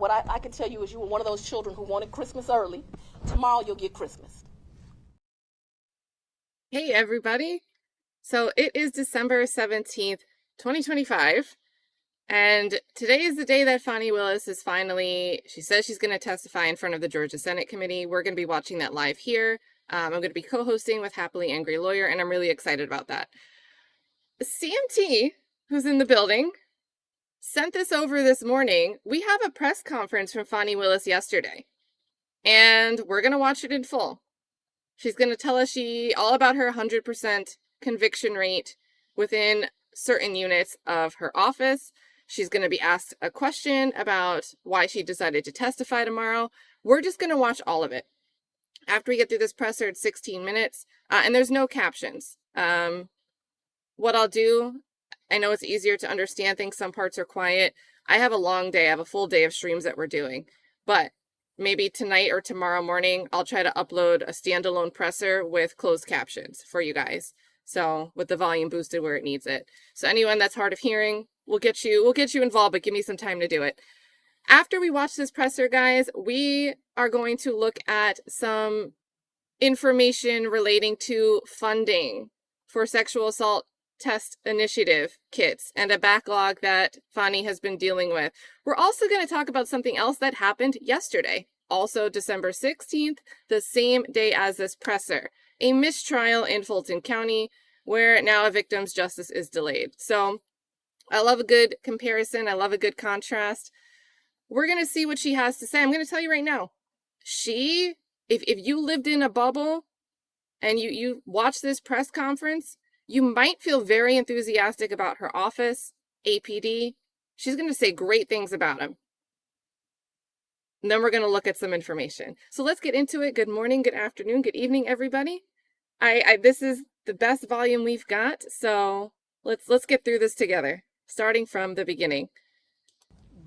what I can tell you is you were one of those children who wanted Christmas early. Tomorrow you'll get Christmas. Hey everybody. So it is December 17th, 2025. And today is the day that Fani Willis is she says she's going to testify in front of the Georgia Senate Committee. We're going to be watching that live here. I'm going to be co-hosting with Happily Angry Lawyer, and I'm really excited about that. CMT, who's in the building, sent this over this morning. We have a press conference from Fani Willis yesterday, and we're going to watch it in full. She's going to tell us all about her 100% conviction rate within certain units of her office. She's going to be asked a question about why she decided to testify tomorrow. We're just going to watch all of it. After we get through this presser, it's 16 minutes, and there's no captions. What I'll do, I know it's easier to understand things. Some parts are quiet. I have a long day. I have a full day of streams that we're doing, but maybe tonight or tomorrow morning, I'll try to upload a standalone presser with closed captions for you guys. So with the volume boosted where it needs it. So anyone that's hard of hearing, we'll get you involved, but give me some time to do it. After we watch this presser, guys, we are going to look at some information relating to funding for sexual assault test initiative kits and a backlog that Fani has been dealing with. We're also going to talk about something else that happened yesterday, also December 16th, the same day as this presser, a mistrial in Fulton County where now a victim's justice is delayed. So I love a good comparison. I love a good contrast. We're going to see what she has to say. I'm going to tell you right now, if you lived in a bubble and you watch this press conference, you might feel very enthusiastic about her office, APD. She's going to say great things about him. And then we're going to look at some information. So let's get into it. Good morning, good afternoon, good evening, everybody. This is the best volume we've got. So let's get through this together, starting from the beginning.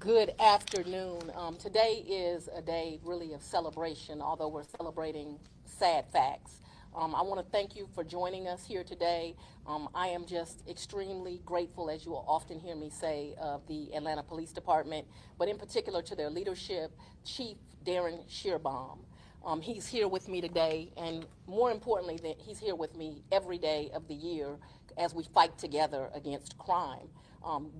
Good afternoon. Today is a day really of celebration, although we're celebrating sad facts. I want to thank you for joining us here today. I am just extremely grateful, as you will often hear me say, of the Atlanta Police Department, but in particular to their leadership, Chief Darren Sheerbomb. He's here with me today, and more importantly, that he's here with me every day of the year as we fight together against crime.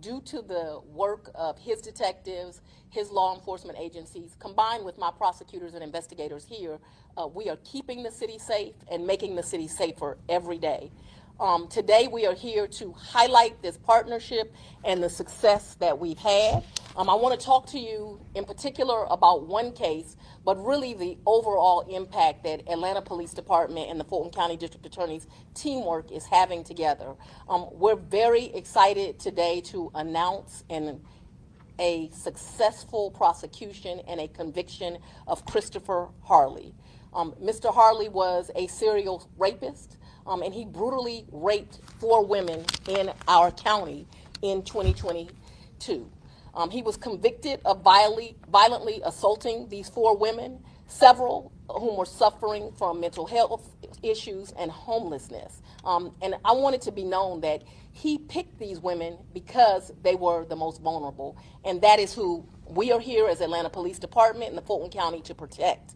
Due to the work of his detectives, his law enforcement agencies, combined with my prosecutors and investigators here, we are keeping the city safe and making the city safer every day. Today we are here to highlight this partnership and the success that we've had. I want to talk to you in particular about one case, but really the overall impact that Atlanta Police Department and the Fulton County District Attorney's teamwork is having together. We're very excited today to announce a successful prosecution and a conviction of Christopher Harley. Mr. Harley was a serial rapist, and he brutally raped 4 women in our county in 2022. He was convicted of violently assaulting these 4 women, several whom were suffering from mental health issues and homelessness. And I want it to be known that he picked these women because they were the most vulnerable, and that is who we are here as Atlanta Police Department and the Fulton County to protect.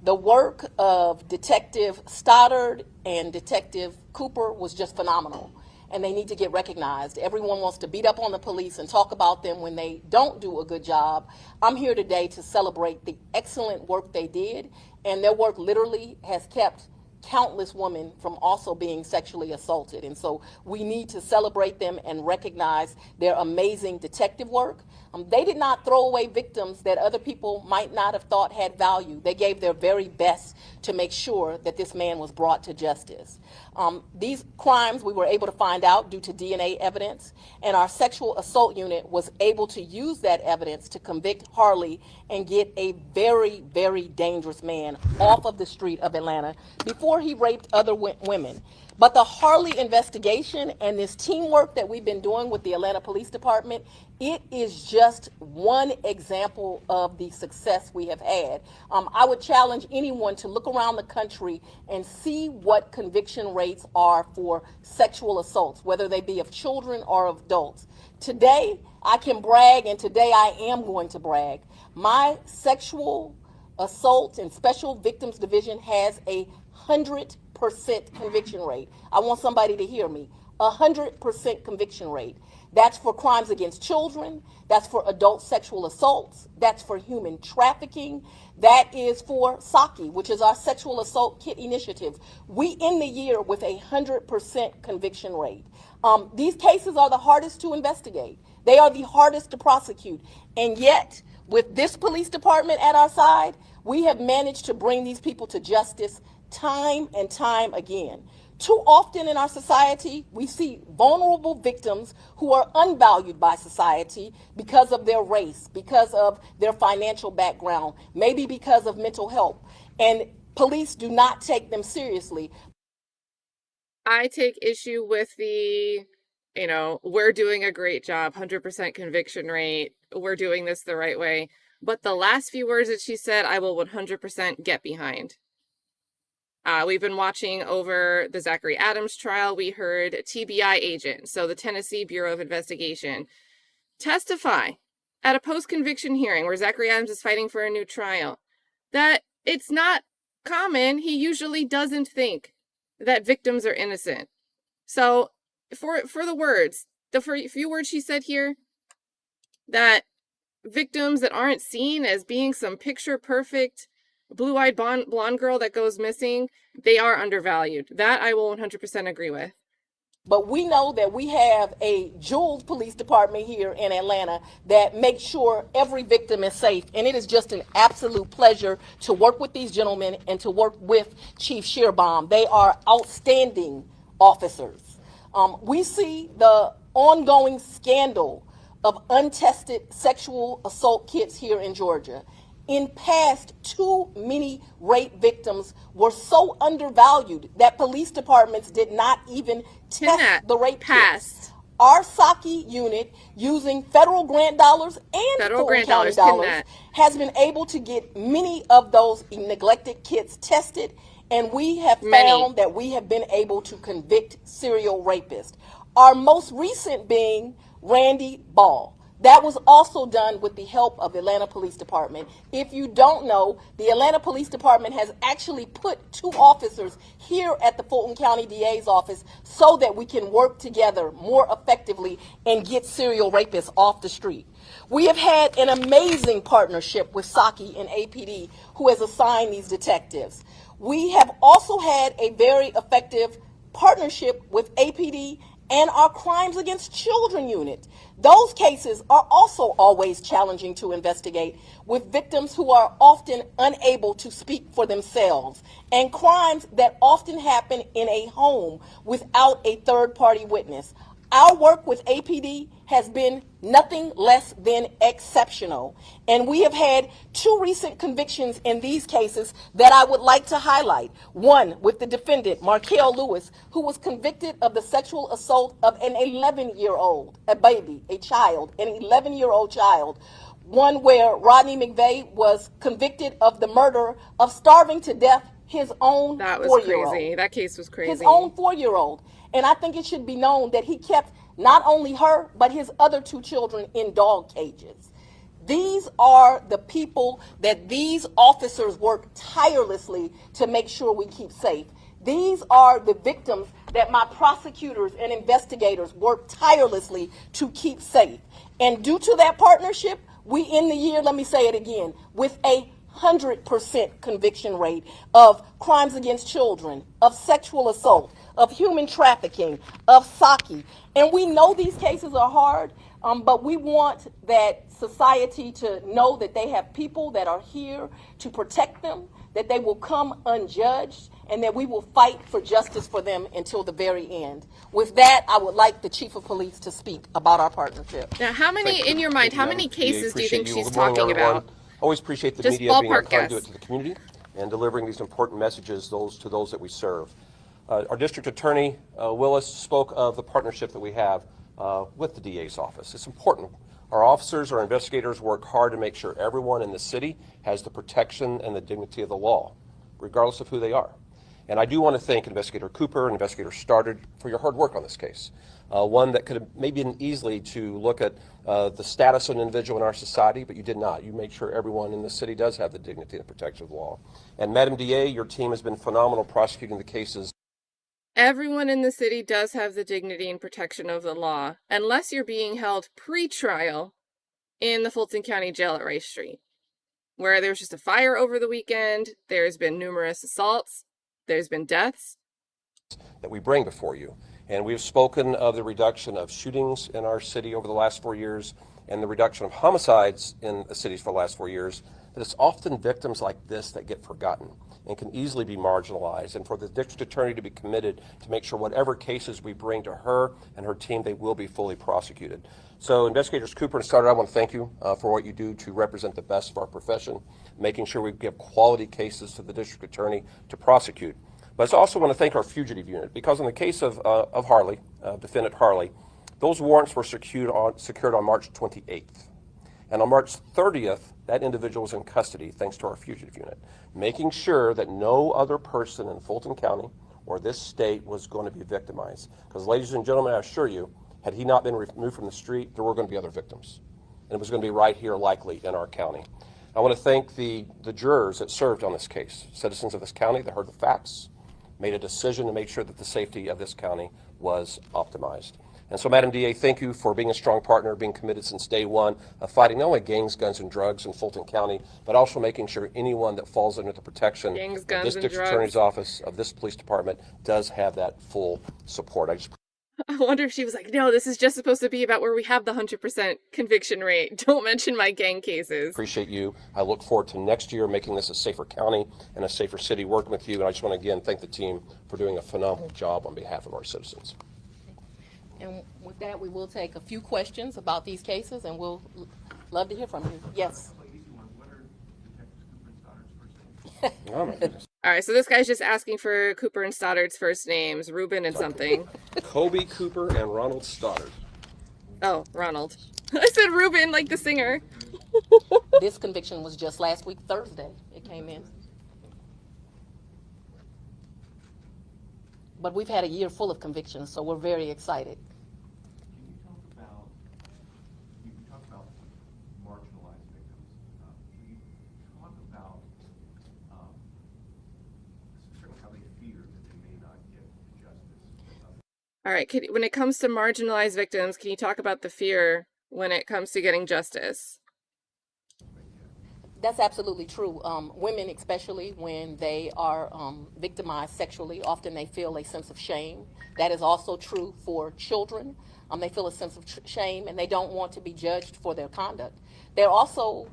The work of Detective Stoddard and Detective Cooper was just phenomenal, and they need to get recognized. Everyone wants to beat up on the police and talk about them when they don't do a good job. I'm here today to celebrate the excellent work they did, and their work literally has kept countless women from also being sexually assaulted. And so we need to celebrate them and recognize their amazing detective work. They did not throw away victims that other people might not have thought had value. They gave their very best to make sure that this man was brought to justice. These crimes we were able to find out due to DNA evidence, and our sexual assault unit was able to use that evidence to convict Harley and get a very, very dangerous man off of the street of Atlanta before he raped other women. But the Harley investigation and this teamwork that we've been doing with the Atlanta Police Department, it is just one example of the success we have had. I would challenge anyone to look around the country and see what conviction rates are for sexual assaults, whether they be of children or of adults. Today, I can brag, and today I am going to brag. My sexual assault and special victims division has 100% conviction rate. I want somebody to hear me. 100% conviction rate. That's for crimes against children. That's for adult sexual assaults. That's for human trafficking. That is for SAKI, which is our sexual assault kit initiative. We end the year with 100% conviction rate. These cases are the hardest to investigate. They are the hardest to prosecute. And yet, with this police department at our side, we have managed to bring these people to justice time and time again. Too often in our society, we see vulnerable victims who are unvalued by society because of their race, because of their financial background, maybe because of mental health, and police do not take them seriously. I take issue with we're doing a great job, 100% conviction rate, we're doing this the right way. But the last few words that she said, I will 100% get behind. We've been watching over the Zachary Adams trial. We heard TBI agent, so the Tennessee Bureau of Investigation, testify at a post-conviction hearing where Zachary Adams is fighting for a new trial, that it's not common. He usually doesn't think that victims are innocent. So for the words, the few words she said here, that victims that aren't seen as being some picture-perfect blue-eyed blonde girl that goes missing, they are undervalued. That I will 100% agree with. But we know that we have a jeweled police department here in Atlanta that makes sure every victim is safe. And it is just an absolute pleasure to work with these gentlemen and to work with Chief Sheerbomb. They are outstanding officers. We see the ongoing scandal of untested sexual assault kits here in Georgia. In past, too many rape victims were so undervalued that police departments did not even test the rape kits. Our SAKI unit, using federal grant dollars and Fulton County dollars, has been able to get many of those neglected kits tested, and we have found that we have been able to convict serial rapists. Our most recent being Randy Ball. That was also done with the help of the Atlanta Police Department. If you don't know, the Atlanta Police Department has actually put 2 officers here at the Fulton County DA's office so that we can work together more effectively and get serial rapists off the street. We have had an amazing partnership with SAKI and APD, who has assigned these detectives. We have also had a very effective partnership with APD and our Crimes Against Children unit. Those cases are also always challenging to investigate, with victims who are often unable to speak for themselves, and crimes that often happen in a home without a third-party witness. Our work with APD has been nothing less than exceptional, and we have had 2 recent convictions in these cases that I would like to highlight. One with the defendant, Markel Lewis, who was convicted of the sexual assault of an 11-year-old, a baby, a child, an 11-year-old child. One where Rodney McVeigh was convicted of the murder of starving to death his own 4-year-old. That was crazy. That case was crazy. His own 4-year-old. And I think it should be known that he kept not only her, but his other 2 children in dog cages. These are the people that these officers work tirelessly to make sure we keep safe. These are the victims that my prosecutors and investigators work tirelessly to keep safe. And due to that partnership, we end the year, let me say it again, with 100% conviction rate of crimes against children, of sexual assault, of human trafficking, of SAKI. And we know these cases are hard, but we want that society to know that they have people that are here to protect them, that they will come unjudged, and that we will fight for justice for them until the very end. With that, I would like the Chief of Police to speak about our partnership. Now, how many, in your mind, how many cases do you think she's talking about? Always appreciate the media being a conduit to the community and delivering these important messages to those that we serve. Our District Attorney, Willis, spoke of the partnership that we have with the DA's office. It's important. Our officers, our investigators work hard to make sure everyone in the city has the protection and the dignity of the law, regardless of who they are. And I do want to thank Investigator Cooper and Investigator Stoddard for your hard work on this case. One that could have maybe been easily to look at the status of an individual in our society, but you did not. You made sure everyone in the city does have the dignity and protection of the law. And Madam DA, your team has been phenomenal prosecuting the cases. Everyone in the city does have the dignity and protection of the law, unless you're being held pre-trial in the Fulton County Jail at Rice Street, where there was just a fire over the weekend. There's been numerous assaults. There's been deaths that we bring before you. And we've spoken of the reduction of shootings in our city over the last 4 years and the reduction of homicides in the cities for the last 4 years. But it's often victims like this that get forgotten and can easily be marginalized. And for the district attorney to be committed to make sure whatever cases we bring to her and her team, they will be fully prosecuted. So Investigators Cooper and Stoddard, I want to thank you for what you do to represent the best of our profession, making sure we give quality cases to the district attorney to prosecute. But I also want to thank our fugitive unit, because in the case of Harley, defendant Harley, those warrants were secured on March 28th. And on March 30th, that individual was in custody thanks to our fugitive unit, making sure that no other person in Fulton County or this state was going to be victimized. Because ladies and gentlemen, I assure you, had he not been removed from the street, there were going to be other victims. And it was going to be right here, likely, in our county. I want to thank the jurors that served on this case, citizens of this county that heard the facts, made a decision to make sure that the safety of this county was optimized. And so, Madam DA, thank you for being a strong partner, being committed since day one of fighting not only gangs, guns, and drugs in Fulton County, but also making sure anyone that falls under the protection of this district attorney's office, of this police department, does have that full support. I wonder if she was like, no, this is just supposed to be about where we have the 100% conviction rate. Don't mention my gang cases. Appreciate you. I look forward to next year making this a safer county and a safer city working with you. And I just want to again thank the team for doing a phenomenal job on behalf of our citizens. And with that, we will take a few questions about these cases, and we'll love to hear from you. Yes. Oh my goodness. All right, so this guy's just asking for Cooper and Stoddard's first names, Ruben and something. Kobe Cooper and Ronald Stoddard. Oh, Ronald. I said Ruben, like the singer. This conviction was just last week, Thursday, it came in. But we've had a year full of convictions, so we're very excited. You talk about marginalized victims. Can you talk about certainly how they fear that they may not get justice? All right, when it comes to marginalized victims, can you talk about the fear when it comes to getting justice? That's absolutely true. Women, especially when they are victimized sexually, often they feel a sense of shame. That is also true for children. They feel a sense of shame, and they don't want to be judged for their conduct. They're also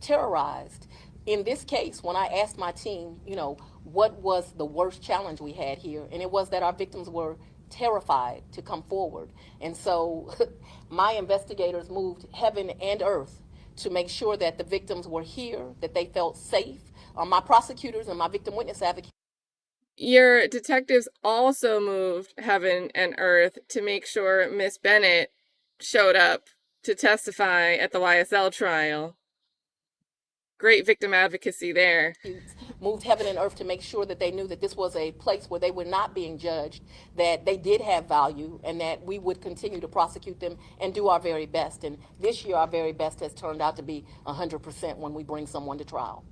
terrorized. In this case, when I asked my team, what was the worst challenge we had here, and it was that our victims were terrified to come forward. And so my investigators moved heaven and earth to make sure that the victims were here, that they felt safe. My prosecutors and my victim witness advocates. Your detectives also moved heaven and earth to make sure Miss Bennett showed up to testify at the YSL trial. Great victim advocacy there. Moved heaven and earth to make sure that they knew that this was a place where they were not being judged, that they did have value, and that we would continue to prosecute them and do our very best. And this year, our very best has turned out to be 100% when we bring someone to trial.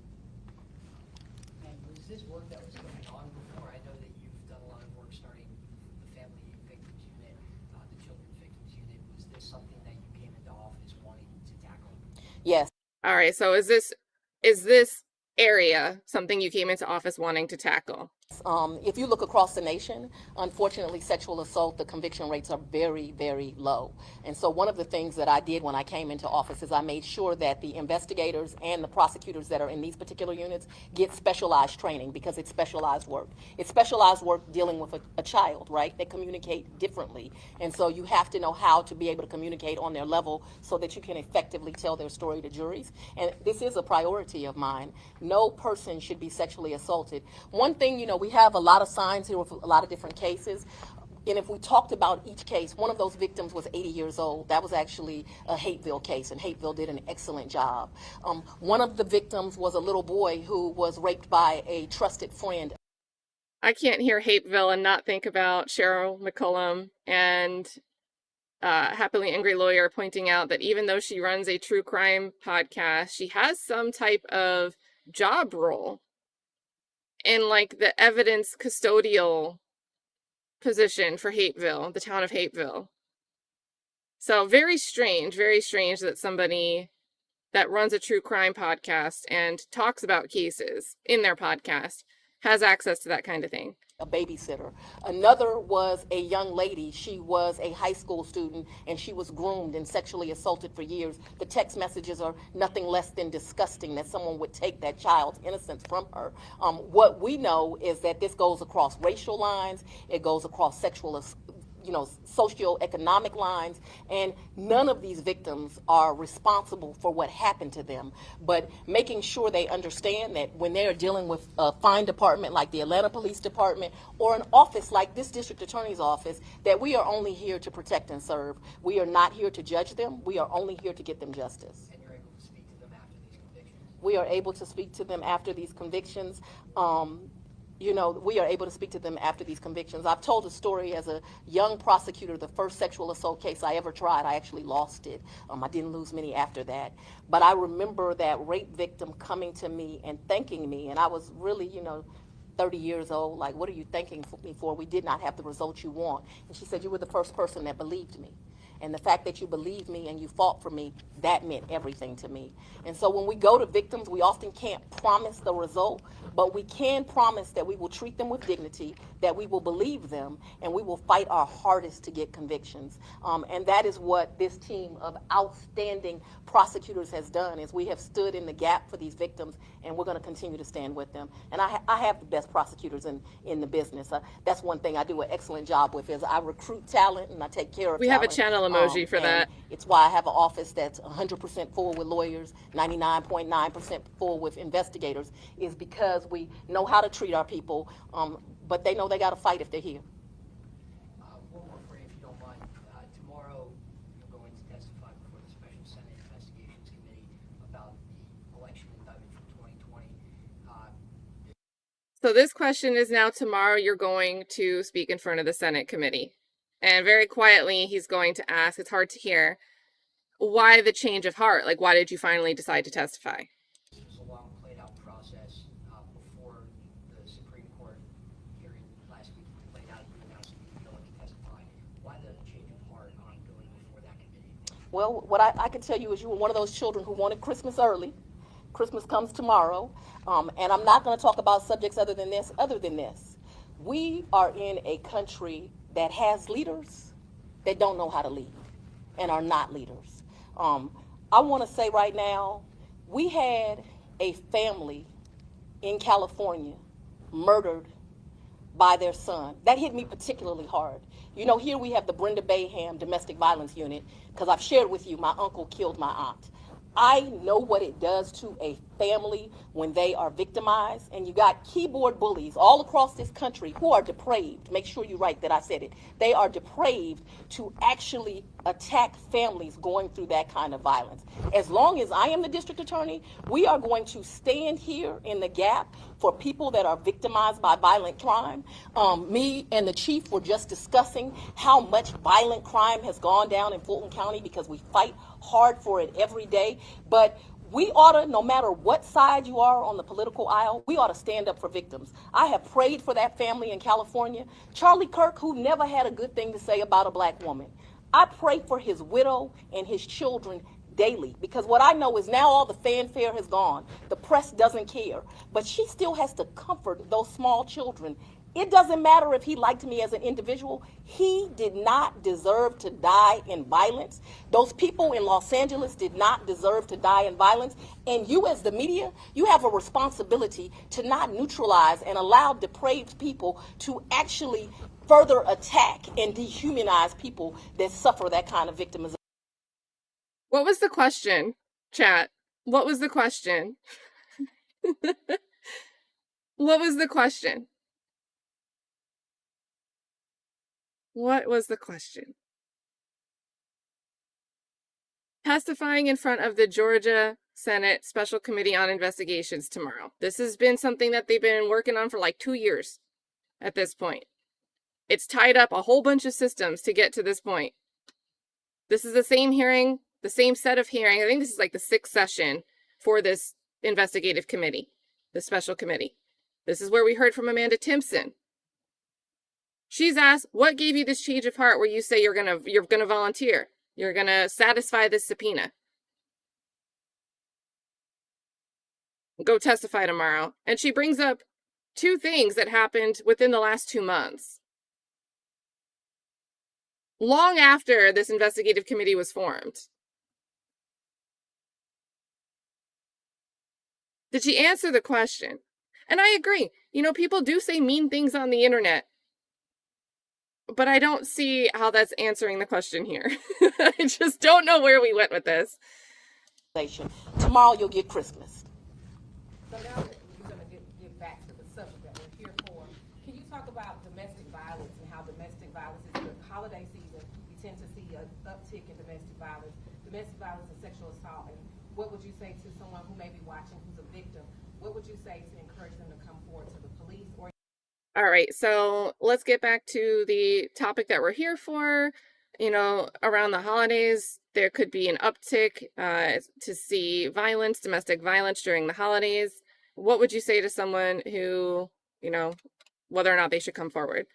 And was this work that was going on before? I know that you've done a lot of work starting the Family Victims Unit, the Children's Victims Unit. Was this something that you came into office wanting to tackle? Yes. All right, so is this area something you came into office wanting to tackle? If you look across the nation, unfortunately, sexual assault, the conviction rates are very, very low. And so one of the things that I did when I came into office is I made sure that the investigators and the prosecutors that are in these particular units get specialized training, because it's specialized work. It's specialized work dealing with a child, right? They communicate differently. And so you have to know how to be able to communicate on their level so that you can effectively tell their story to juries. And this is a priority of mine. No person should be sexually assaulted. One thing, we have a lot of signs here with a lot of different cases. And if we talked about each case, one of those victims was 80 years old. That was actually a Hateville case, and Hateville did an excellent job. One of the victims was a little boy who was raped by a trusted friend. I can't hear Hateville and not think about Cheryl McCullum and Happily Angry Lawyer pointing out that even though she runs a true crime podcast, she has some type of job role in like the evidence custodial position for Hateville, the town of Hateville. So very strange that somebody that runs a true crime podcast and talks about cases in their podcast has access to that kind of thing. A babysitter. Another was a young lady. She was a high school student, and she was groomed and sexually assaulted for years. The text messages are nothing less than disgusting that someone would take that child's innocence from her. What we know is that this goes across racial lines, it goes across sexual socioeconomic lines, and none of these victims are responsible for what happened to them. But making sure they understand that when they are dealing with a fine department like the Atlanta Police Department or an office like this district attorney's office, that we are only here to protect and serve. We are not here to judge them. We are only here to get them justice. And you're able to speak to them after these convictions? We are able to speak to them after these convictions. We are able to speak to them after these convictions. I've told a story as a young prosecutor, the first sexual assault case I ever tried, I actually lost it. I didn't lose many after that. But I remember that rape victim coming to me and thanking me, and I was really, 30 years old, like, what are you thanking me for? We did not have the results you want. And she said, you were the first person that believed me. And the fact that you believed me and you fought for me, that meant everything to me. And so when we go to victims, we often can't promise the result, but we can promise that we will treat them with dignity, that we will believe them, and we will fight our hardest to get convictions. And that is what this team of outstanding prosecutors has done, is we have stood in the gap for these victims, and we're going to continue to stand with them. And I have the best prosecutors in the business. That's one thing I do an excellent job with, is I recruit talent and I take care of We talent. have a channel emoji for that. It's why I have an office that's 100% full with lawyers, 99.9% full with investigators, is because we know how to treat our people, but they know they got to fight if they're here. One more for you, if you don't mind. Tomorrow, you're going to testify before the Special Senate Investigations Committee about the election indictment from 2020. So this question is now tomorrow you're going to speak in front of the Senate committee. And very quietly, he's going to ask, it's hard to hear, why the change of heart? Like, why did you finally decide to testify? This was a long played-out process before the Supreme Court hearing last week played out. You announced you were going to testify. Why the change of heart on going before that committee? Well, what I can tell you is you were one of those children who wanted Christmas early. Christmas comes tomorrow, and I'm not going to talk about subjects other than this. We are in a country that has leaders that don't know how to lead and are not leaders. I want to say right now, we had a family in California murdered by their son. That hit me particularly hard. Here we have the Brenda Bayham Domestic Violence Unit, because I've shared with you, my uncle killed my aunt. I know what it does to a family when they are victimized, and you got keyboard bullies all across this country who are depraved. Make sure you write that I said it. They are depraved to actually attack families going through that kind of violence. As long as I am the district attorney, we are going to stand here in the gap for people that are victimized by violent crime. Me and the chief were just discussing how much violent crime has gone down in Fulton County, because we fight hard for it every day. But we ought to, no matter what side you are on the political aisle, we ought to stand up for victims. I have prayed for that family in California. Charlie Kirk, who never had a good thing to say about a black woman. I pray for his widow and his children daily, because what I know is now all the fanfare has gone. The press doesn't care, but she still has to comfort those small children. It doesn't matter if he liked me as an individual. He did not deserve to die in violence. Those people in Los Angeles did not deserve to die in violence. And you, as the media, you have a responsibility to not neutralize and allow depraved people to actually further attack and dehumanize people that suffer that kind of victimization. What was the question, chat? What was the question? What was the question? What was the question? Testifying in front of the Georgia Senate Special Committee on Investigations tomorrow. This has been something that they've been working on for like 2 years at this point. It's tied up a whole bunch of systems to get to this point. This is the same hearing, the same set of hearing. I think this is like the 6th session for this investigative committee, the special committee. This is where we heard from Amanda Timpson. She's asked, what gave you this change of heart where you say you're gonna volunteer? You're gonna satisfy this subpoena. Go testify tomorrow. And she brings up 2 things that happened within the last 2 months. Long after this investigative committee was formed. Did she answer the question? And I agree. You know, people do say mean things on the internet. But I don't see how that's answering the question here. I just don't know where we went with this. Tomorrow you'll get Christmas. So now that we're going to get back to the subject that we're here for, can you talk about domestic violence and how domestic violence is the holiday season? We tend to see an uptick in domestic violence and sexual assault. And what would you say to someone who may be watching who's a victim? What would you say to encourage them to come forward to the police? Or all right, so let's get back to the topic that we're here for. You know, around the holidays, there could be an uptick to see violence, domestic violence during the holidays. What would you say to someone who, you know, whether or not they should come forward?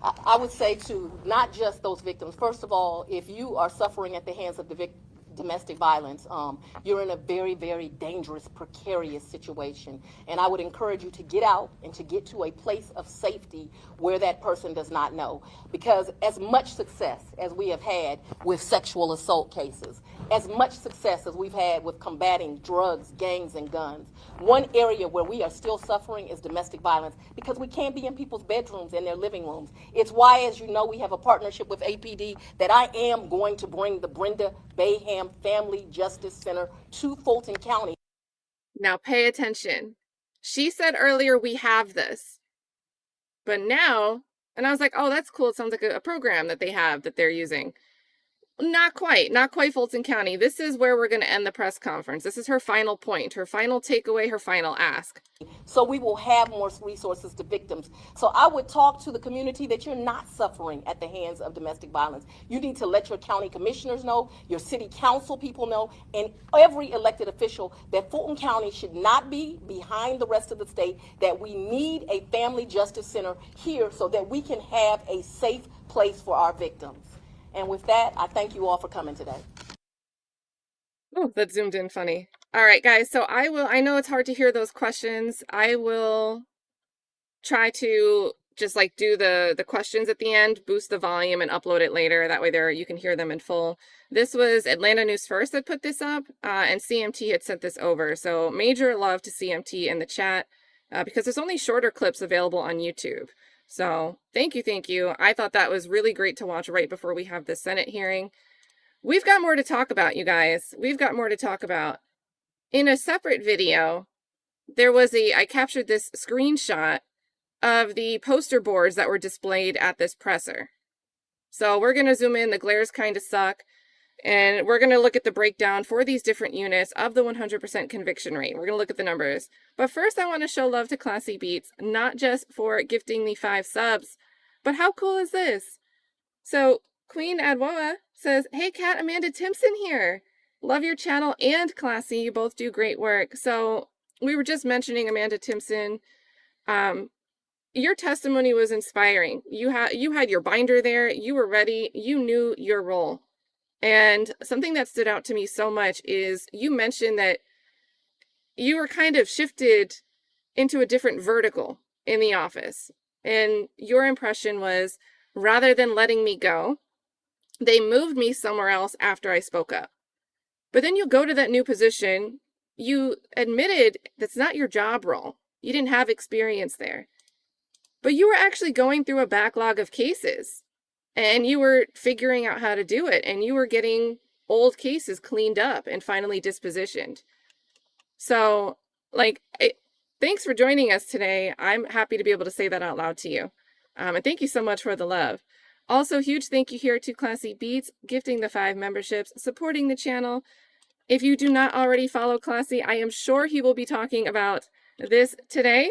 I would say to not just those victims. First of all, if you are suffering at the hands of domestic violence, you're in a very, very dangerous, precarious situation. And I would encourage you to get out and to get to a place of safety where that person does not know. Because as much success as we have had with sexual assault cases, as much success as we've had with combating drugs, gangs, and guns, one area where we are still suffering is domestic violence because we can't be in people's bedrooms and their living rooms. It's why, as you know, we have a partnership with APD that I am going to bring the Brenda Bayham Family Justice Center to Fulton County. Now pay attention. She said earlier we have this, but now, and I was like, oh, that's cool. It sounds like a program that they have that they're using. Not quite Fulton County. This is where we're going to end the press conference. This is her final point, her final takeaway, her final ask. So we will have more resources to victims. So I would talk to the community that you're not suffering at the hands of domestic violence. You need to let your county commissioners know, your city council people know, and every elected official that Fulton County should not be behind the rest of the state, that we need a family justice center here so that we can have a safe place for our victims. And with that, I thank you all for coming today. Oh, that zoomed in funny. All right, guys. So I know it's hard to hear those questions. I will try to just like do the questions at the end, boost the volume and upload it later. That way you can hear them in full. This was Atlanta News First that put this up, and CMT had sent this over. So major love to CMT in the chat because there's only shorter clips available on YouTube. So thank you. I thought that was really great to watch right before we have the Senate hearing. We've got more to talk about, you guys. We've got more to talk about. In a separate video, I captured this screenshot of the poster boards that were displayed at this presser. So we're going to zoom in. The glares kind of suck. And we're going to look at the breakdown for these different units of the 100% conviction rate. We're going to look at the numbers. But first, I want to show love to Classy Beats, not just for gifting the 5 subs, but how cool is this? So Queen Adwoa says, hey, Kat, Amanda Timpson here. Love your channel and Classy. You both do great work. So we were just mentioning Amanda Timpson. Your testimony was inspiring. You had your binder there. You were ready. You knew your role. And something that stood out to me so much is you mentioned that you were kind of shifted into a different vertical in the office. And your impression was, rather than letting me go, they moved me somewhere else after I spoke up. But then you go to that new position, you admitted that's not your job role. You didn't have experience there. But you were actually going through a backlog of cases. And you were figuring out how to do it. And you were getting old cases cleaned up and finally dispositioned. So, thanks for joining us today. I'm happy to be able to say that out loud to you. And thank you so much for the love. Also, huge thank you here to Classy Beats, gifting the 5 memberships, supporting the channel. If you do not already follow Classy, I am sure he will be talking about this today,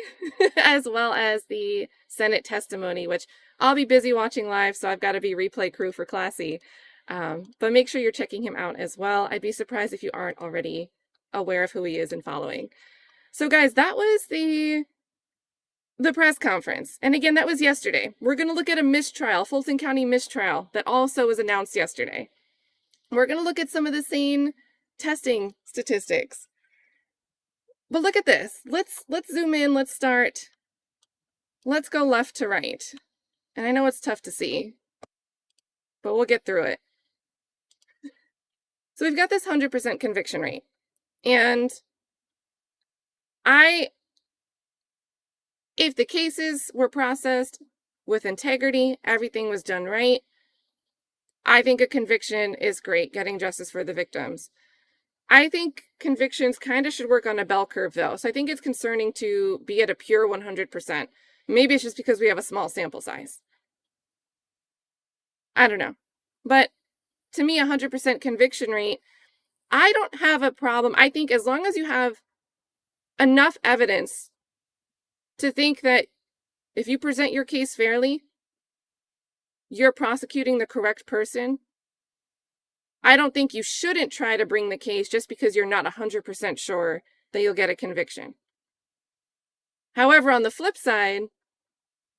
as well as the Senate testimony, which I'll be busy watching live, so I've got to be replay crew for Classy. But make sure you're checking him out as well. I'd be surprised if you aren't already aware of who he is and following. So guys, that was the press conference. And again, that was yesterday. We're going to look at a mistrial, Fulton County mistrial, that also was announced yesterday. We're going to look at some of the sane testing statistics. But look at this. Let's zoom in. Let's start. Let's go left to right. And I know it's tough to see, but we'll get through it. So we've got this 100% conviction rate. And if the cases were processed with integrity, everything was done right, I think a conviction is great, getting justice for the victims. I think convictions kind of should work on a bell curve, though. So I think it's concerning to be at a pure 100%. Maybe it's just because we have a small sample size. I don't know. But to me, 100% conviction rate, I don't have a problem. I think as long as you have enough evidence to think that if you present your case fairly, you're prosecuting the correct person, I don't think you shouldn't try to bring the case just because you're not 100% sure that you'll get a conviction. However, on the flip side,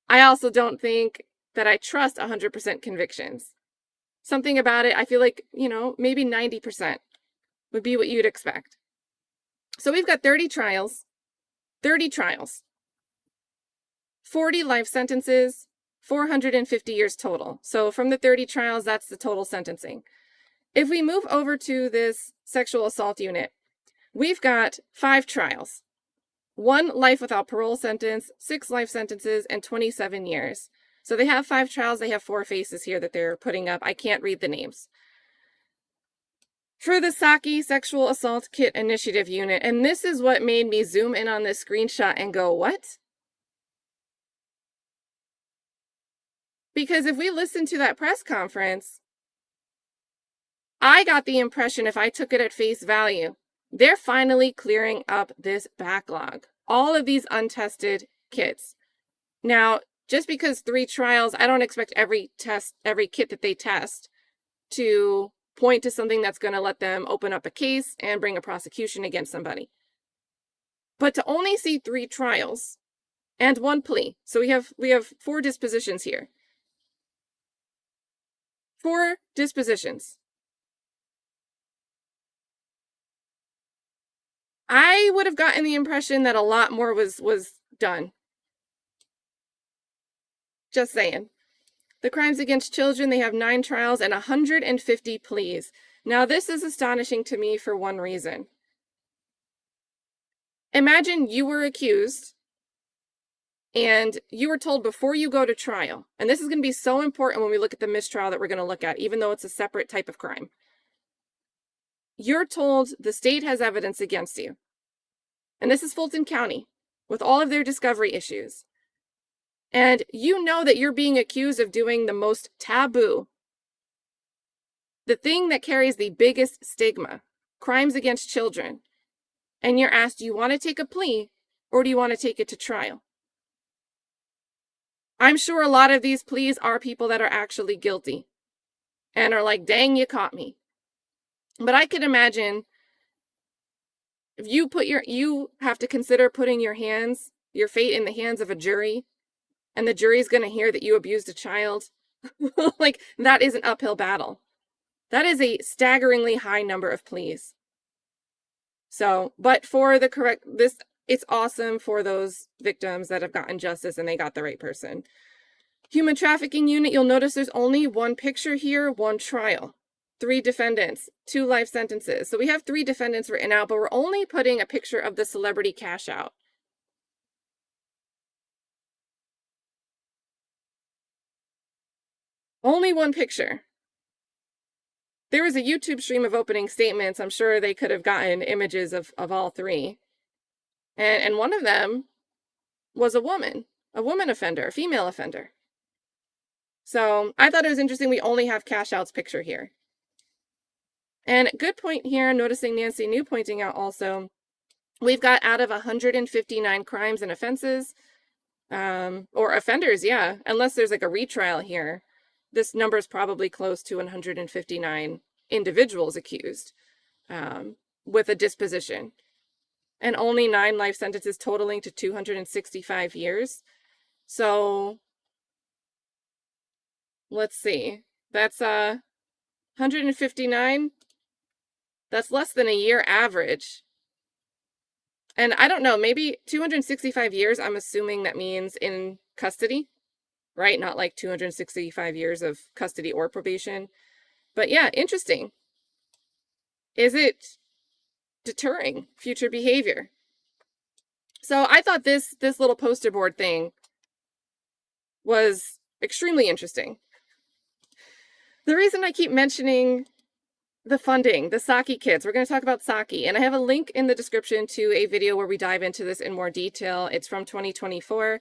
I also don't think that I trust 100% convictions. Something about it, I feel like, maybe 90% would be what you'd expect. So we've got 30 trials, 40 life sentences, 450 years total. So from the 30 trials, that's the total sentencing. If we move over to this sexual assault unit, we've got 5 trials, 1 life without parole sentence, 6 life sentences, and 27 years. So they have 5 trials. They have 4 faces here that they're putting up. I can't read the names. For the SAKI Sexual Assault Kit Initiative Unit, and this is what made me zoom in on this screenshot and go, what? Because if we listen to that press conference, I got the impression, if I took it at face value, they're finally clearing up this backlog. All of these untested kits. Now, just because 3 trials, I don't expect every kit that they test to point to something that's going to let them open up a case and bring a prosecution against somebody. But to only see 3 trials and 1 plea. So we have 4 dispositions here. 4 dispositions. I would have gotten the impression that a lot more was done. Just saying. The crimes against children, they have 9 trials and 150 pleas. Now, this is astonishing to me for one reason. Imagine you were accused and you were told before you go to trial, and this is going to be so important when we look at the mistrial that we're going to look at, even though it's a separate type of crime. You're told the state has evidence against you. And this is Fulton County with all of their discovery issues. And you know that you're being accused of doing the most taboo, the thing that carries the biggest stigma, crimes against children. And you're asked, do you want to take a plea or do you want to take it to trial? I'm sure a lot of these pleas are people that are actually guilty and are like, dang, you caught me. But I could imagine if you have to consider putting your fate in the hands of a jury, and the jury's going to hear that you abused a child. Like, that is an uphill battle. That is a staggeringly high number of pleas. So, but for it's awesome for those victims that have gotten justice and they got the right person. Human trafficking unit, you'll notice there's only 1 picture here, 1 trial. 3 defendants, 2 life sentences. So we have 3 defendants written out, but we're only putting a picture of the celebrity cash out. Only 1 picture. There was a YouTube stream of opening statements. I'm sure they could have gotten images of all 3. And one of them was a woman offender, a female offender. So I thought it was interesting. We only have cash outs picture here. And good point here, noticing Nancy New pointing out also, we've got out of 159 crimes and offenses, or offenders, yeah, unless there's like a retrial here, this number is probably close to 159 individuals accused with a disposition. And only 9 life sentences totaling to 265 years. So let's see, that's 159. That's less than a year average. And I don't know, maybe 265 years, I'm assuming that means in custody, right? Not like 265 years of custody or probation. But yeah, interesting. Is it deterring future behavior? So I thought this little poster board thing was extremely interesting. The reason I keep mentioning the funding, the SAKI kits, we're going to talk about SAKI, and I have a link in the description to a video where we dive into this in more detail. It's from 2024.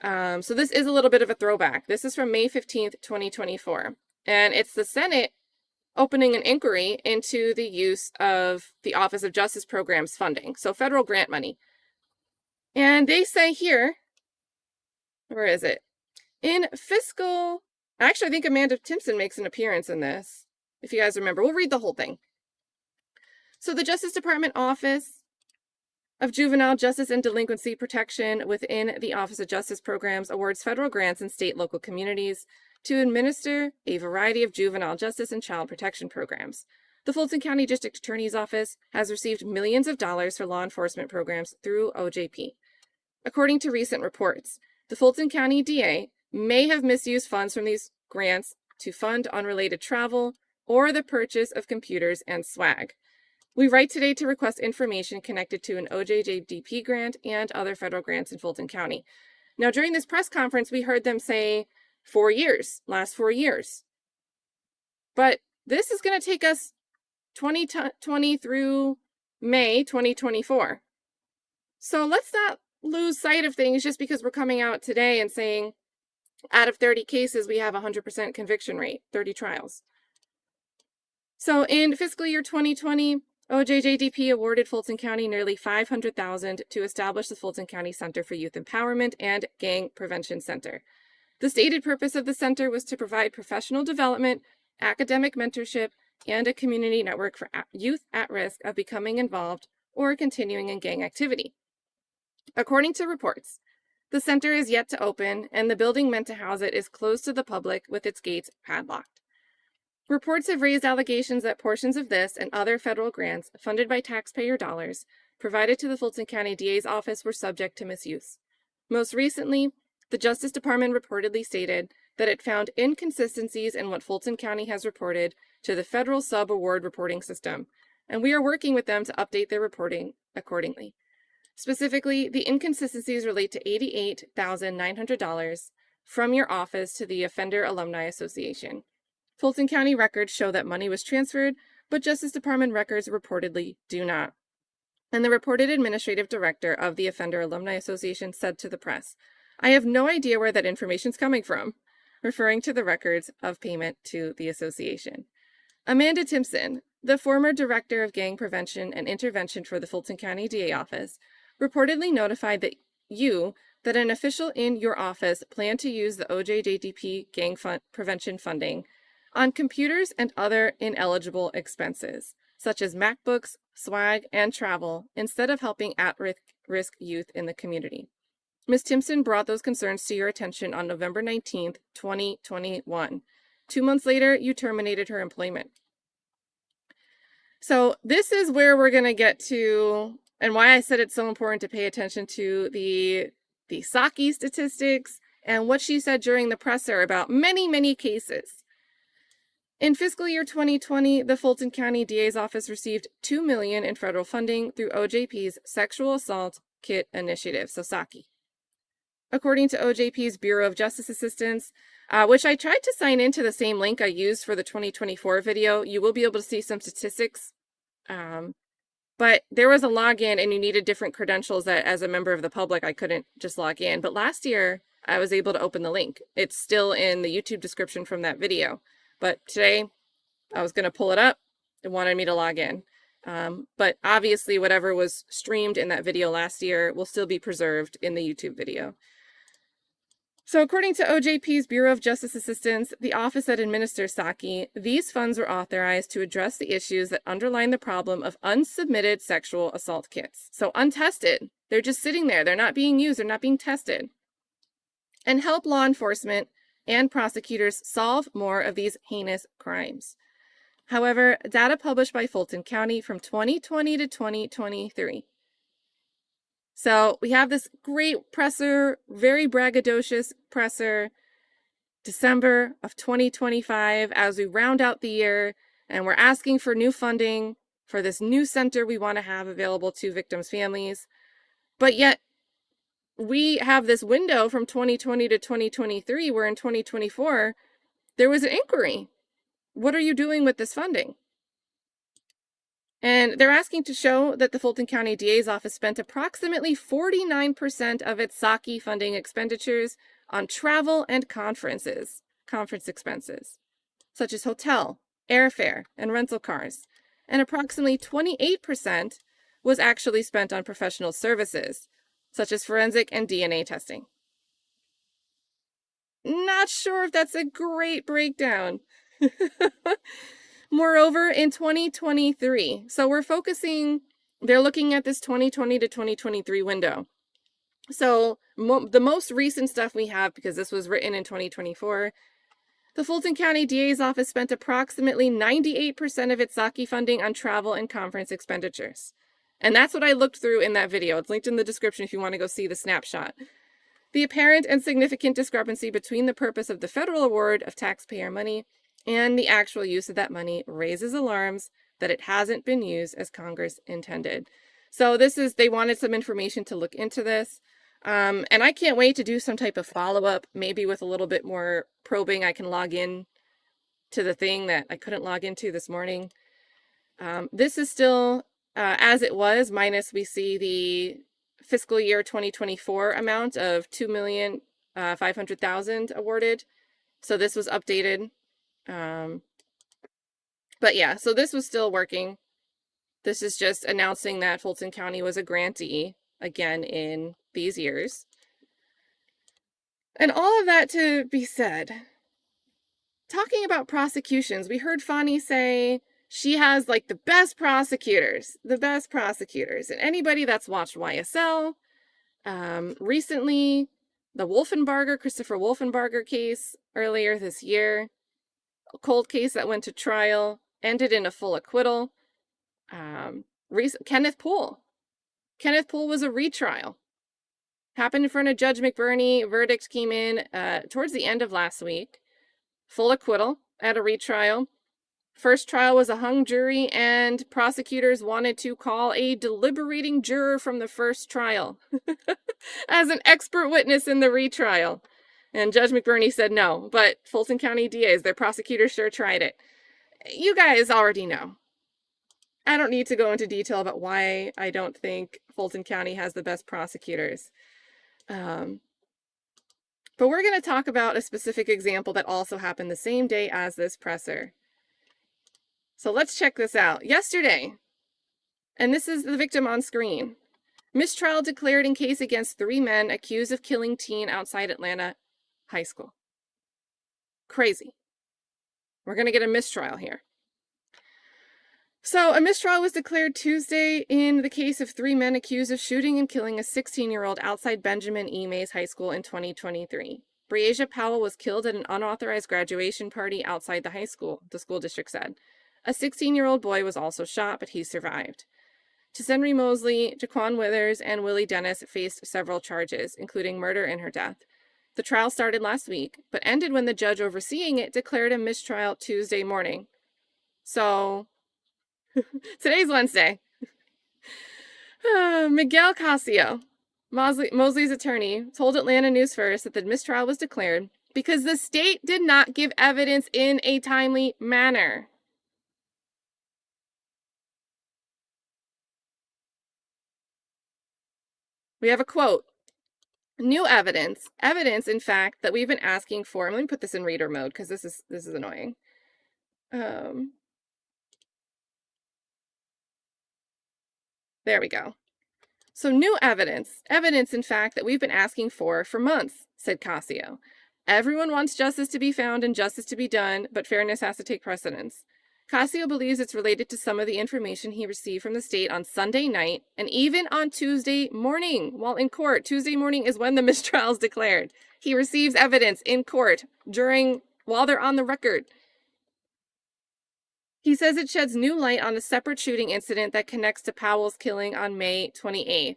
So this is a little bit of a throwback. This is from May 15th, 2024. And it's the Senate opening an inquiry into the use of the Office of Justice Programs funding, so federal grant money. And they say here, where is it? In fiscal, actually I think Amanda Timpson makes an appearance in this. If you guys remember, we'll read the whole thing. So the Justice Department Office of Juvenile Justice and Delinquency Protection within the Office of Justice Programs awards federal grants in state, local communities to administer a variety of juvenile justice and child protection programs. The Fulton County District Attorney's Office has received millions of dollars for law enforcement programs through OJP. According to recent reports, the Fulton County DA may have misused funds from these grants to fund unrelated travel or the purchase of computers and swag. We write today to request information connected to an OJJDP grant and other federal grants in Fulton County. Now, during this press conference, we heard them say 4 years, last 4 years. But this is going to take us 2020 through May 2024. So let's not lose sight of things just because we're coming out today and saying out of 30 cases, we have 100% conviction rate, 30 trials. So in fiscal year 2020, OJJDP awarded Fulton County nearly $500,000 to establish the Fulton County Center for Youth Empowerment and Gang Prevention Center. The stated purpose of the center was to provide professional development, academic mentorship, and a community network for youth at risk of becoming involved or continuing in gang activity. According to reports, the center is yet to open, and the building meant to house it is closed to the public with its gates padlocked. Reports have raised allegations that portions of this and other federal grants funded by taxpayer dollars provided to the Fulton County DA's office were subject to misuse. Most recently, the Justice Department reportedly stated that it found inconsistencies in what Fulton County has reported to the federal sub-award reporting system, and we are working with them to update their reporting accordingly. Specifically, the inconsistencies relate to $88,900 from your office to the Offender Alumni Association. Fulton County records show that money was transferred, but Justice Department records reportedly do not. And the reported administrative director of the Offender Alumni Association said to the press, "I have no idea where that information's coming from," referring to the records of payment to the association. Amanda Timpson, the former director of gang prevention and intervention for the Fulton County DA office, reportedly notified that an official in your office planned to use the OJJDP gang prevention funding on computers and other ineligible expenses, such as MacBooks, swag, and travel, instead of helping at-risk youth in the community. Ms. Timpson brought those concerns to your attention on November 19th, 2021. 2 months later, you terminated her employment. So this is where we're going to get to, and why I said it's so important to pay attention to the SAKI statistics and what she said during the presser about many, many cases. In fiscal year 2020, the Fulton County DA's office received $2 million in federal funding through OJP's Sexual Assault Kit Initiative, so SAKI. According to OJP's Bureau of Justice Assistance, which I tried to sign into the same link I used for the 2024 video, you will be able to see some statistics. But there was a login and you needed different credentials that as a member of the public, I couldn't just log in. But last year, I was able to open the link. It's still in the YouTube description from that video. But today I was going to pull it up. It wanted me to log in. But obviously whatever was streamed in that video last year will still be preserved in the YouTube video. So according to OJP's Bureau of Justice Assistance, the office that administers SAKI, these funds were authorized to address the issues that underline the problem of unsubmitted sexual assault kits. So untested. They're just sitting there. They're not being used. They're not being tested. And help law enforcement and prosecutors solve more of these heinous crimes. However, data published by Fulton County from 2020 to 2023. So we have this great presser, very braggadocious presser, December of 2025, as we round out the year, and we're asking for new funding for this new center we want to have available to victims' families. But yet, we have this window from 2020 to 2023, where in 2024, there was an inquiry. What are you doing with this funding? And they're asking to show that the Fulton County DA's office spent approximately 49% of its SAKI funding expenditures on travel and conference expenses, such as hotel, airfare, and rental cars. And approximately 28% was actually spent on professional services, such as forensic and DNA testing. Not sure if that's a great breakdown. Moreover, in 2023, so we're focusing, they're looking at this 2020 to 2023 window. So the most recent stuff we have, because this was written in 2024, the Fulton County DA's office spent approximately 98% of its SAKI funding on travel and conference expenditures. And that's what I looked through in that video. It's linked in the description if you want to go see the snapshot. The apparent and significant discrepancy between the purpose of the federal award of taxpayer money and the actual use of that money raises alarms that it hasn't been used as Congress intended. So they wanted some information to look into this. And I can't wait to do some type of follow-up, maybe with a little bit more probing. I can log in to the thing that I couldn't log into this morning. This is still as it was, minus we see the fiscal year 2024 amount of $2,500,000 awarded. So this was updated. But yeah, so this was still working. This is just announcing that Fulton County was a grantee again in these years. And all of that to be said, talking about prosecutions, we heard Fani say she has like the best prosecutors. And anybody that's watched YSL, recently, the Christopher Wolfenbarger case earlier this year, a cold case that went to trial, ended in a full acquittal. Kenneth Poole was a retrial. Happened in front of Judge McBurney. Verdict came in towards the end of last week. Full acquittal at a retrial. First trial was a hung jury, and prosecutors wanted to call a deliberating juror from the first trial as an expert witness in the retrial. And Judge McBurney said no, but Fulton County DAs, their prosecutors sure tried it. You guys already know. I don't need to go into detail about why I don't think Fulton County has the best prosecutors. But we're going to talk about a specific example that also happened the same day as this presser. So let's check this out. Yesterday, and this is the victim on screen. Mistrial declared in case against 3 men accused of killing teen outside Atlanta high school. Crazy. We're going to get a mistrial here. So a mistrial was declared Tuesday in the case of 3 men accused of shooting and killing a 16-year-old outside Benjamin E. Mays High School in 2023. Breasia Powell was killed at an unauthorized graduation party outside the high school, the school district said. A 16-year-old boy was also shot, but he survived. Tessenry Mosley, Jaquan Withers, and Willie Dennis faced several charges, including murder and her death. The trial started last week, but ended when the judge overseeing it declared a mistrial Tuesday morning. So, today's Wednesday. Miguel Casio, Mosley's attorney, told Atlanta News First that the mistrial was declared because the state did not give evidence in a timely manner. We have a quote. New evidence, in fact, that we've been asking for. Let me put this in reader mode because this is annoying. There we go. So new evidence, in fact, that we've been asking for months, said Casio. Everyone wants justice to be found and justice to be done, but fairness has to take precedence. Casio believes it's related to some of the information he received from the state on Sunday night and even on Tuesday morning while in court. Tuesday morning is when the mistrial is declared. He receives evidence in court while they're on the record. He says it sheds new light on a separate shooting incident that connects to Powell's killing on May 28th.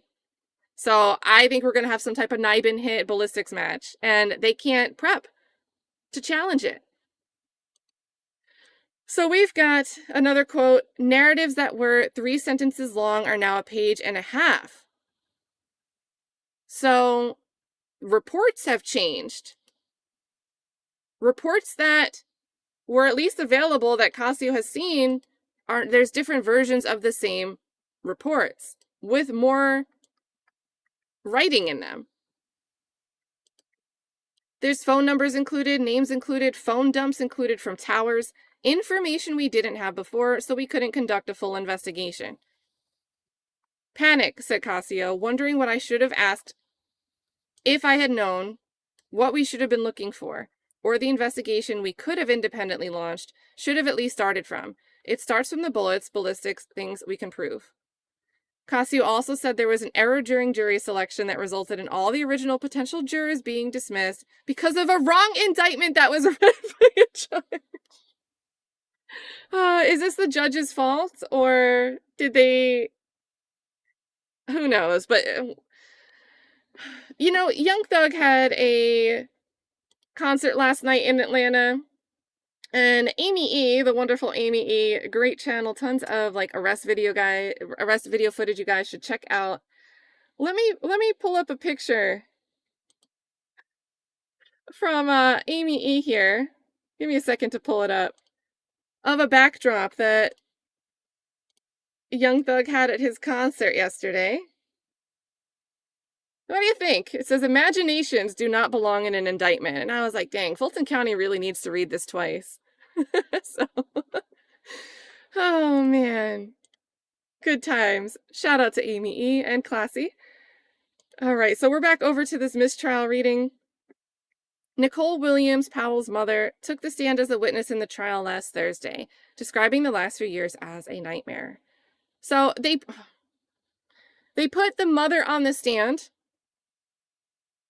So I think we're going to have some type of Nibin hit ballistics match, and they can't prep to challenge it. So we've got another quote, narratives that were 3 sentences long are now a page and a half. So reports have changed. Reports that were at least available that Casio has seen, there's different versions of the same reports with more writing in them. There's phone numbers included, names included, phone dumps included from towers, information we didn't have before, so we couldn't conduct a full investigation. Panic, said Casio, wondering what I should have asked if I had known what we should have been looking for, or the investigation we could have independently launched should have at least started from. It starts from the bullets, ballistics, things we can prove. Casio also said there was an error during jury selection that resulted in all the original potential jurors being dismissed because of a wrong indictment that was read by a judge. Is this the judge's fault, or did they... Who knows? But, you know, Young Thug had a concert last night in Atlanta, and Amy E, the wonderful Amy E, great channel, tons of like arrest video footage you guys should check out. Let me pull up a picture from Amy E here. Give me a second to pull it up. Of a backdrop that Young Thug had at his concert yesterday. What do you think? It says imaginations do not belong in an indictment. And I was like, dang, Fulton County really needs to read this twice. So, oh man. Good times. Shout out to Amy E and Classy. All right, so we're back over to this mistrial reading. Nicole Williams, Powell's mother, took the stand as a witness in the trial last Thursday, describing the last few years as a nightmare. So they put the mother on the stand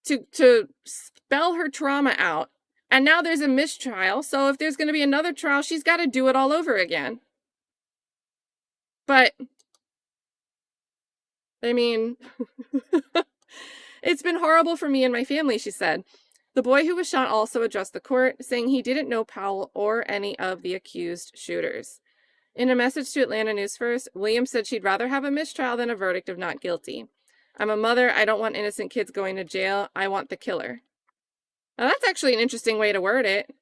to spell her trauma out. And now there's a mistrial, so if there's going to be another trial, she's got to do it all over again. But, I mean, it's been horrible for me and my family, she said. The boy who was shot also addressed the court, saying he didn't know Powell or any of the accused shooters. In a message to Atlanta News First, Williams said she'd rather have a mistrial than a verdict of not guilty. I'm a mother. I don't want innocent kids going to jail. I want the killer. Now, that's actually an interesting way to word it.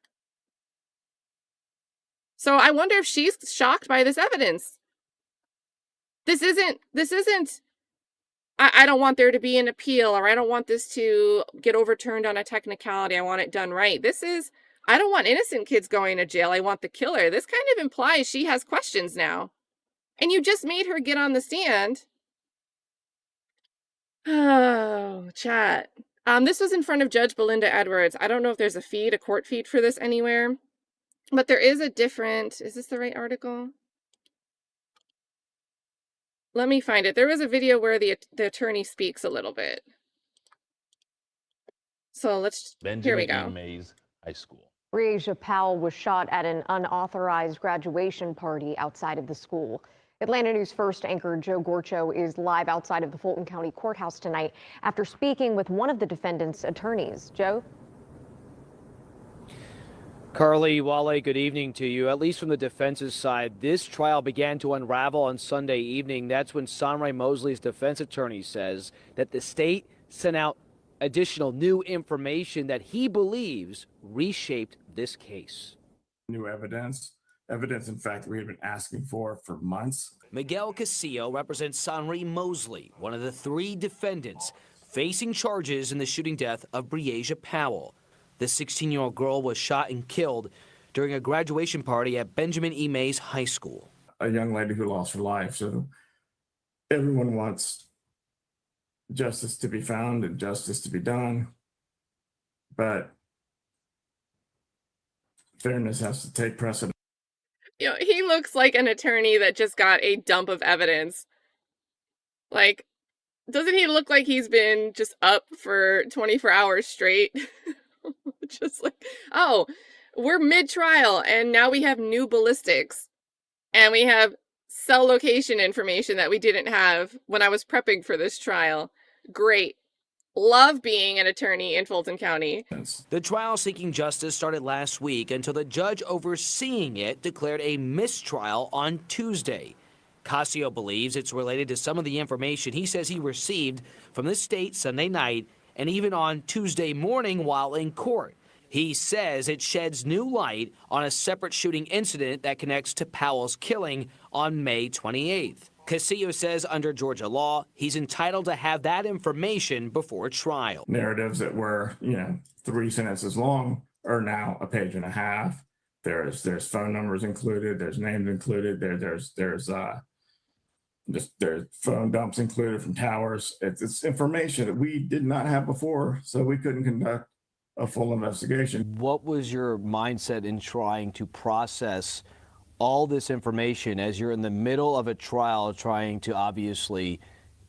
So I wonder if she's shocked by this evidence. This isn't, I don't want there to be an appeal, or I don't want this to get overturned on a technicality. I want it done right. This is, I don't want innocent kids going to jail. I want the killer. This kind of implies she has questions now. And you just made her get on the stand. Oh, chat. This was in front of Judge Belinda Edwards. I don't know if there's a court feed for this anywhere, but there is a different, is this the right article? Let me find it. There was a video where the attorney speaks a little bit. So here we go. Mays High School. Breasia Powell was shot at an unauthorized graduation party outside of the school. Atlanta News First anchor Joe Gorcho is live outside of the Fulton County Courthouse tonight after speaking with one of the defendant's attorneys. Joe? Carly, Wale, good evening to you. At least from the defense's side, this trial began to unravel on Sunday evening. That's when Sonray Mosley's defense attorney says that the state sent out additional new information that he believes reshaped this case. New evidence, in fact, we had been asking for months. Miguel Casillo represents Sonray Mosley, one of the 3 defendants. facing charges in the shooting death of Breasia Powell. The 16-year-old girl was shot and killed during a graduation party at Benjamin E. Mays High School. A young lady who lost her life. So everyone wants justice to be found and justice to be done. But fairness has to take precedent. You know, he looks like an attorney that just got a dump of evidence. Like, doesn't he look like he's been just up for 24 hours straight? Just like, oh, we're mid-trial, and now we have new ballistics. And we have cell location information that we didn't have when I was prepping for this trial. Great. Love being an attorney in Fulton County. The trial seeking justice started last week until the judge overseeing it declared a mistrial on Tuesday. Cascio believes it's related to some of the information he says he received from the state Sunday night and even on Tuesday morning while in court. He says it sheds new light on a separate shooting incident that connects to Powell's killing on May 28th. Cascio says under Georgia law, he's entitled to have that information before trial. Narratives that were, 3 sentences long are now a page and a half. There's phone numbers included. There's names included. There's phone dumps included from towers. It's information that we did not have before, so we couldn't conduct a full investigation. What was your mindset in trying to process all this information as you're in the middle of a trial trying to obviously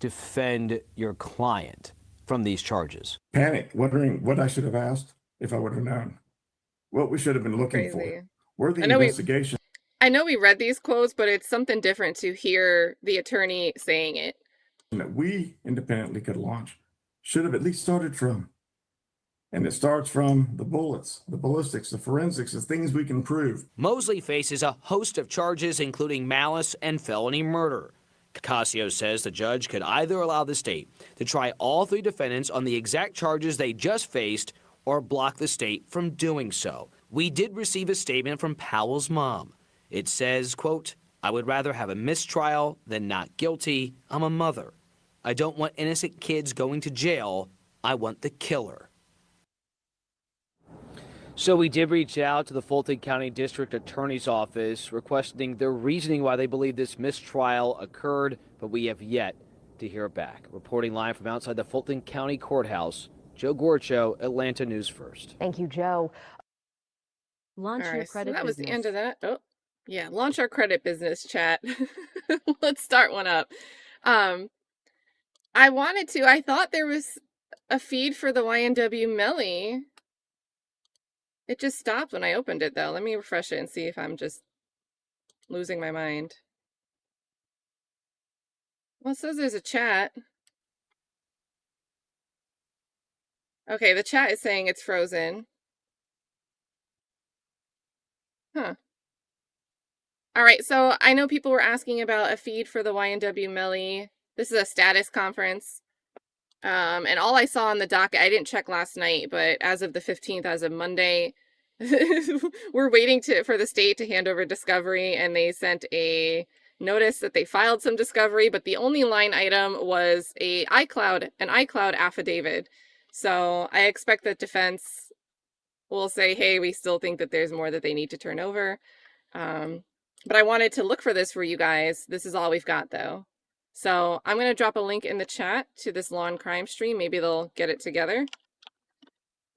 defend your client from these charges? Panic, wondering what I should have asked if I would have known, what we should have been looking for. Where the investigation. I know we read these quotes, but it's something different to hear the attorney saying it. That we independently could launch should have at least started from. And it starts from the bullets, the ballistics, the forensics, the things we can prove. Mosley faces a host of charges, including malice and felony murder. Cascio says the judge could either allow the state to try all 3 defendants on the exact charges they just faced or block the state from doing so. We did receive a statement from Powell's mom. It says, quote, "I would rather have a mistrial than not guilty. I'm a mother. I don't want innocent kids going to jail. I want the killer." So we did reach out to the Fulton County District Attorney's Office requesting their reasoning why they believe this mistrial occurred, but we have yet to hear back. Reporting live from outside the Fulton County Courthouse, Joe Gorcho, Atlanta News First. Thank you, Joe. Launch your credit business. That was the end of that. Oh, yeah. Launch our credit business chat. Let's start one up. I thought there was a feed for the YNW Melly. It just stopped when I opened it, though. Let me refresh it and see if I'm just losing my mind. Well, it says there's a chat. Okay, the chat is saying it's frozen. Huh. All right, so I know people were asking about a feed for the YNW Melly. This is a status conference. And all I saw on the docket, I didn't check last night, but as of the 15th, as of Monday, we're waiting for the state to hand over discovery, and they sent a notice that they filed some discovery, but the only line item was an iCloud affidavit. So I expect that defense will say, hey, we still think that there's more that they need to turn over. But I wanted to look for this for you guys. This is all we've got, though. So I'm going to drop a link in the chat to this law and crime stream. Maybe they'll get it together.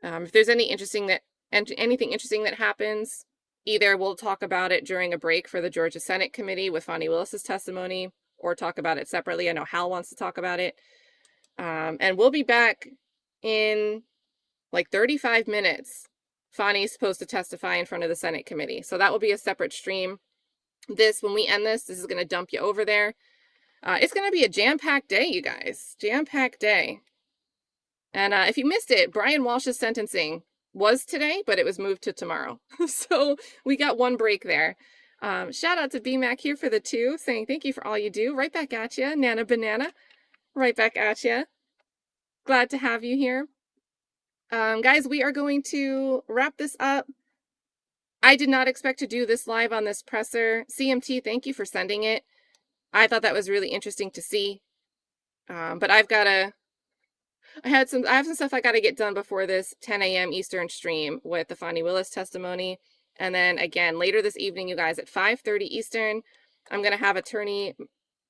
If there's anything interesting that happens, either we'll talk about it during a break for the Georgia Senate Committee with Fani Willis's testimony, or talk about it separately. I know Hal wants to talk about it. And we'll be back in like 35 minutes. Fani's supposed to testify in front of the Senate Committee. So that will be a separate stream. When we end this is going to dump you over there. It's going to be a jam-packed day, you guys. Jam-packed day. And if you missed it, Brian Walsh's sentencing was today, but it was moved to tomorrow. So we got one break there. Shout out to BMAC here for the 2, saying thank you for all you do. Right back at you, Nana Banana. Right back at you. Glad to have you here. Guys, we are going to wrap this up. I did not expect to do this live on this presser. CMT, thank you for sending it. I thought that was really interesting to see. But I've got to I have some stuff I got to get done before this 10 a.m. Eastern stream with the Fani Willis testimony. And then again, later this evening, you guys, at 5:30 Eastern, I'm going to have attorney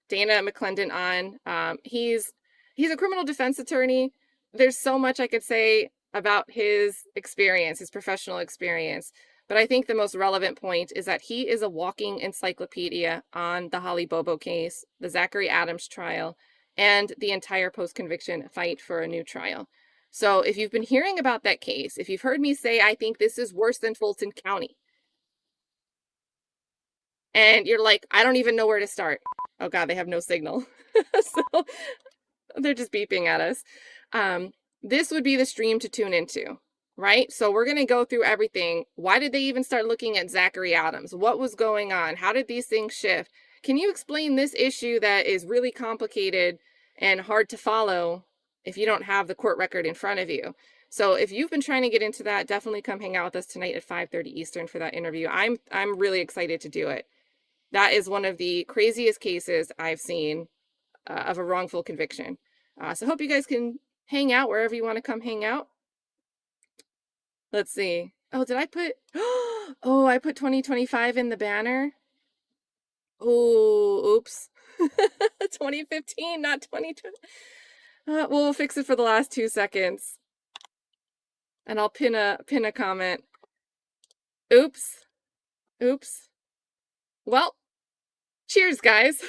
Dana McClendon on. He's a criminal defense attorney. There's so much I could say about his experience, his professional experience. But I think the most relevant point is that he is a walking encyclopedia on the Holly Bobo case, the Zachary Adams trial, and the entire post-conviction fight for a new trial. So if you've been hearing about that case, if you've heard me say, I think this is worse than Fulton County, and you're like, I don't even know where to start. Oh God, they have no signal. So they're just beeping at us. This would be the stream to tune into, right? So we're going to go through everything. Why did they even start looking at Zachary Adams? What was going on? How did these things shift? Can you explain this issue that is really complicated and hard to follow if you don't have the court record in front of you? So if you've been trying to get into that, definitely come hang out with us tonight at 5:30 Eastern for that interview. I'm really excited to do it. That is one of the craziest cases I've seen of a wrongful conviction. So hope you guys can hang out wherever you want to come hang out. Let's see. Oh, did I put, oh, I put 2025 in the banner. Oh, oops. 2015, not 2020. We'll fix it for the last 2 seconds. And I'll pin a comment. Oops. Well, cheers, guys.